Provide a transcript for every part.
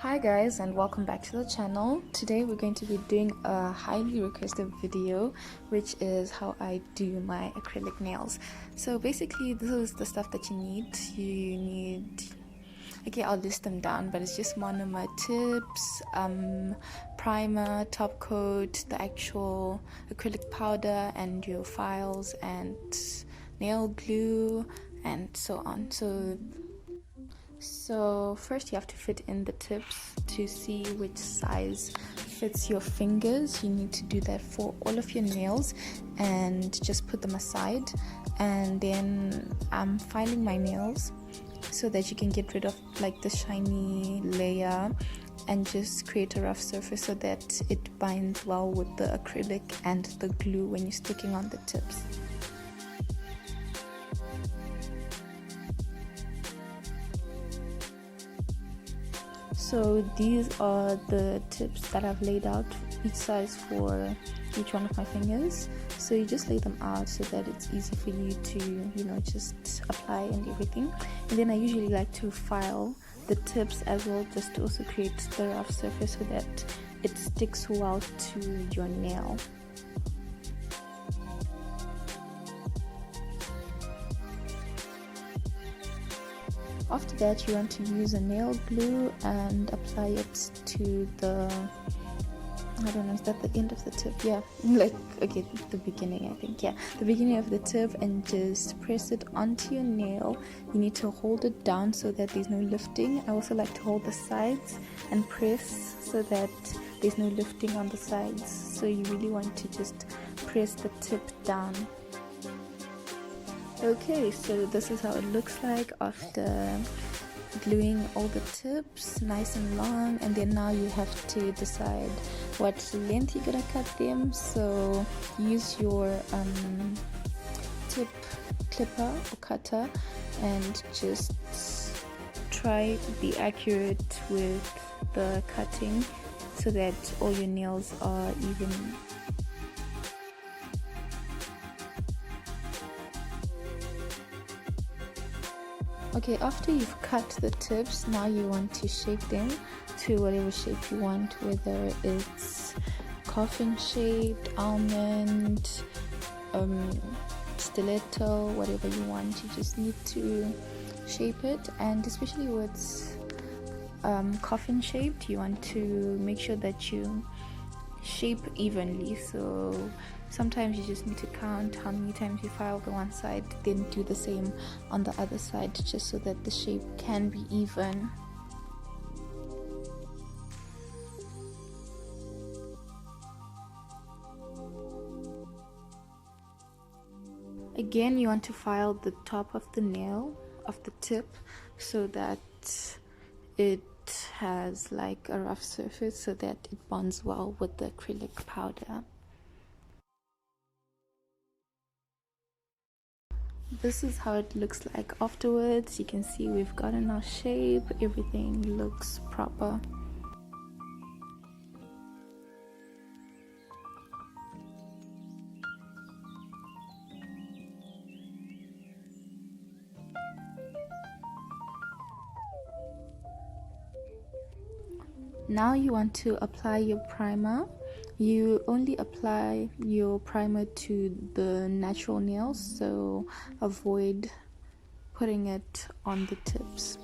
Hi guys, and welcome back to the channel. Today we're going to be doing a highly requested video, which is how I do my acrylic nails. So basically this is the stuff that you need. Okay, I'll list them down, but it's just monomer tips, primer, top coat, the actual acrylic powder, and your files and nail glue and so on. So first you have to fit in the tips to see which size fits your fingers. You need to do that for all of your nails and just put them aside. And then I'm filing my nails so that you can get rid of like the shiny layer and just create a rough surface so that it binds well with the acrylic and the glue when you're sticking on the tips. So these are the tips that I've laid out, each size for each one of my fingers. So you just lay them out so that it's easy for you to, just apply and everything. And then I usually like to file the tips as well, just to also create the rough surface so that it sticks well to your nail. After that, you want to use a nail glue and apply it to the, I don't know, is that the end of the tip? Yeah, okay, the beginning, I think. Yeah, the beginning of the tip, and just press it onto your nail. You need to hold it down so that there's no lifting. I also like to hold the sides and press so that there's no lifting on the sides. So you really want to just press the tip down. Okay, so this is how it looks like after gluing all the tips nice and long. And then now you have to decide what length you're gonna cut them. So use your tip clipper or cutter and just try to be accurate with the cutting so that all your nails are even. Okay, after you've cut the tips, now you want to shape them to whatever shape you want, whether it's coffin shaped, almond, stiletto, whatever you want. You just need to shape it, and especially with coffin shaped, you want to make sure that you shape evenly. So sometimes you just need to count how many times you file the one side, then do the same on the other side, just so that the shape can be even. Again, you want to file the top of the nail, of the tip, so that it has like a rough surface so that it bonds well with the acrylic powder. This is how it looks like afterwards. You can see we've gotten our shape, everything looks proper. Now you want to apply your primer. You only apply your primer to the natural nails, so avoid putting it on the tips.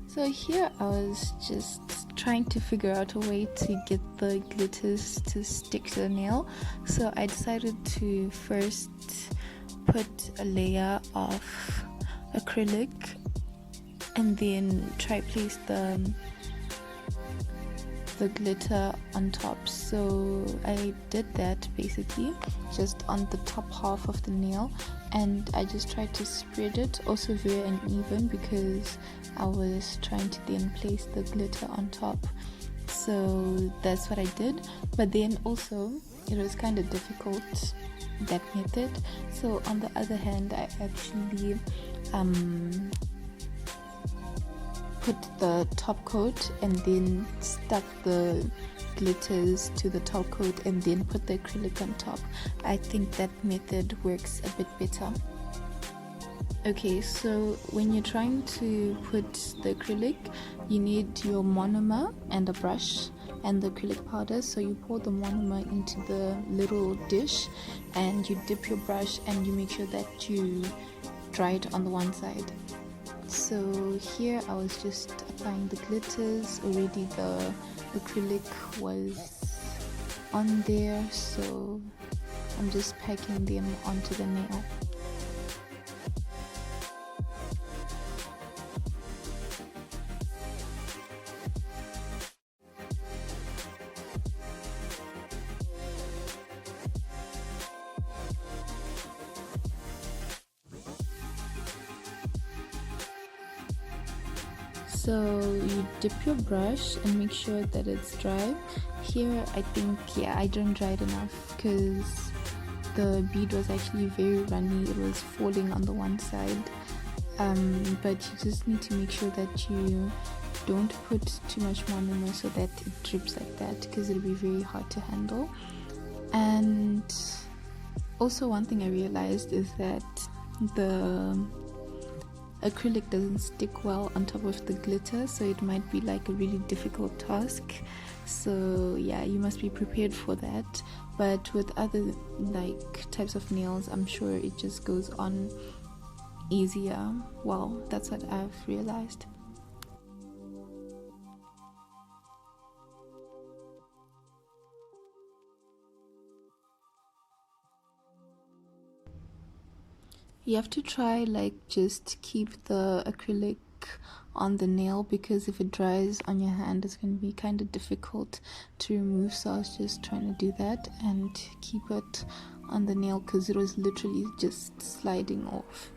So here I was just trying to figure out a way to get the glitters to stick to the nail. So I decided to first put a layer of acrylic and then try place the glitter on top. So I did that basically just on the top half of the nail, and I just tried to spread it also very uneven because I was trying to then place the glitter on top. So that's what I did, but then also it was kind of difficult, that method. So on the other hand, I actually put the top coat and then stuck the glitters to the top coat and then put the acrylic on top. I think that method works a bit better. Okay, so when you're trying to put the acrylic, you need your monomer and a brush and the acrylic powder. So you pour the monomer into the little dish and you dip your brush and you make sure that you dry it on the one side. So here I was just applying the glitters. Already the acrylic was on there, so I'm just packing them onto the nail. So you dip your brush and make sure that it's dry. Here I think, yeah, I didn't dry it enough because the bead was actually very runny. It was falling on the one side, but you just need to make sure that you don't put too much monomer so that it drips like that, because it'll be very hard to handle. And also one thing I realized is that the acrylic doesn't stick well on top of the glitter, so it might be like a really difficult task. So yeah, you must be prepared for that. But with other like types of nails, I'm sure it just goes on easier. Well, that's what I've realized. You have to try like just keep the acrylic on the nail, because if it dries on your hand it's going to be kind of difficult to remove. So I was just trying to do that and keep it on the nail because it was literally just sliding off.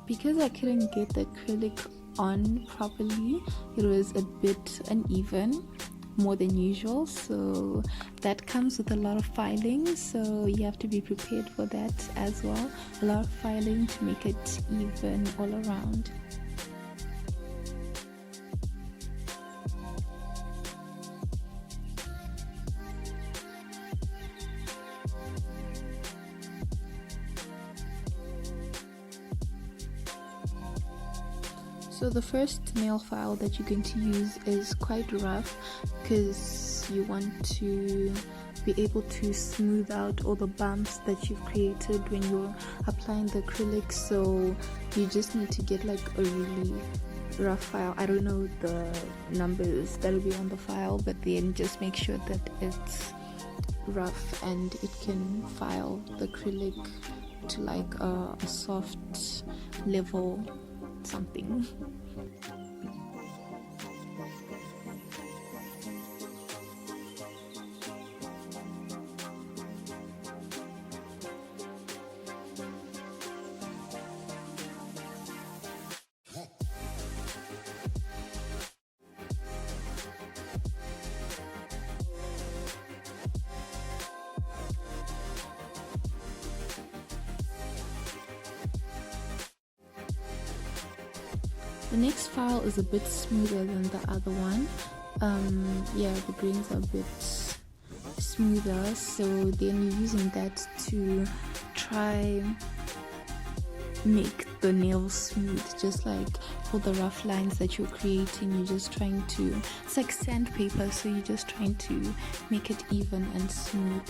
Because I couldn't get the acrylic on properly, it was a bit uneven, more than usual, so that comes with a lot of filing, so you have to be prepared for that as well. A lot of filing to make it even all around. So the first nail file that you're going to use is quite rough because you want to be able to smooth out all the bumps that you've created when you're applying the acrylic. So you just need to get like a really rough file. I don't know the numbers that'll be on the file, but then just make sure that it's rough and it can file the acrylic to like a soft level something. The next file is a bit smoother than the other one. Yeah, the grains are a bit smoother, so then you're using that to try make the nails smooth, just like all the rough lines that you're creating. You're just trying to, it's like sandpaper, so you're just trying to make it even and smooth.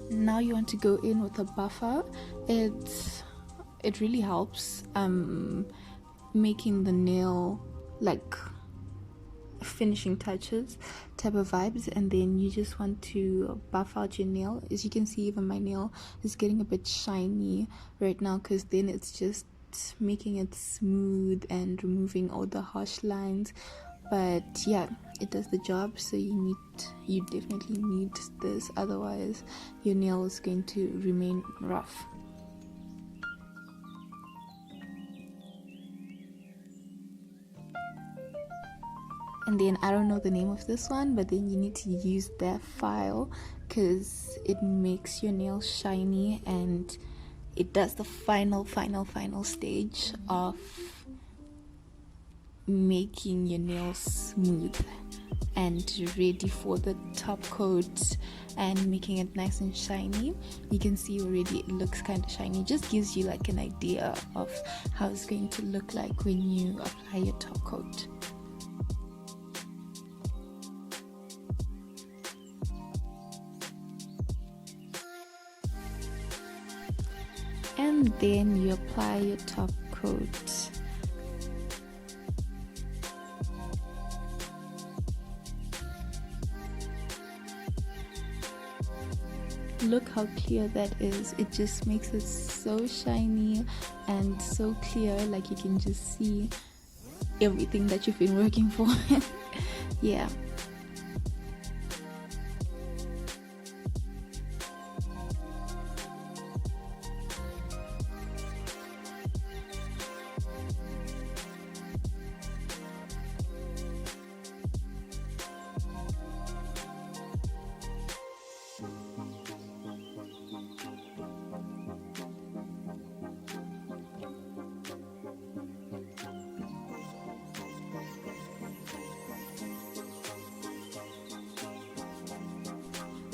Now you want to go in with a buffer. It's it really helps making the nail like finishing touches type of vibes. And then you just want to buff out your nail. As you can see, even my nail is getting a bit shiny right now, because then it's just making it smooth and removing all the harsh lines. But yeah, it does the job. So you definitely need this, otherwise your nail is going to remain rough. And then I don't know the name of this one, but then you need to use that file because it makes your nail shiny, and it does the final stage of making your nails smooth and ready for the top coat and making it nice and shiny. You can see already it looks kind of shiny. It just gives you like an idea of how it's going to look like when you apply your top coat. And then you apply your top coat. Look how clear that is. It just makes it so shiny and so clear, like you can just see everything that you've been working for. Yeah.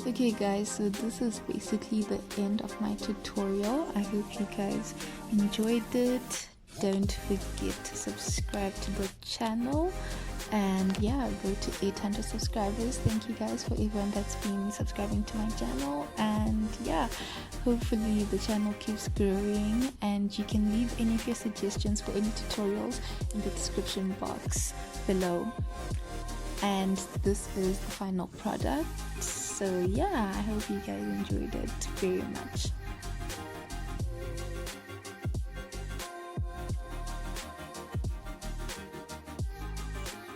Okay guys, so this is basically the end of my tutorial. I hope you guys enjoyed it. Don't forget to subscribe to the channel, and yeah, go to 800 subscribers. Thank you guys for everyone that's been subscribing to my channel, and yeah, hopefully the channel keeps growing. And you can leave any of your suggestions for any tutorials in the description box below. And this is the final product. So yeah, I hope you guys enjoyed it very much.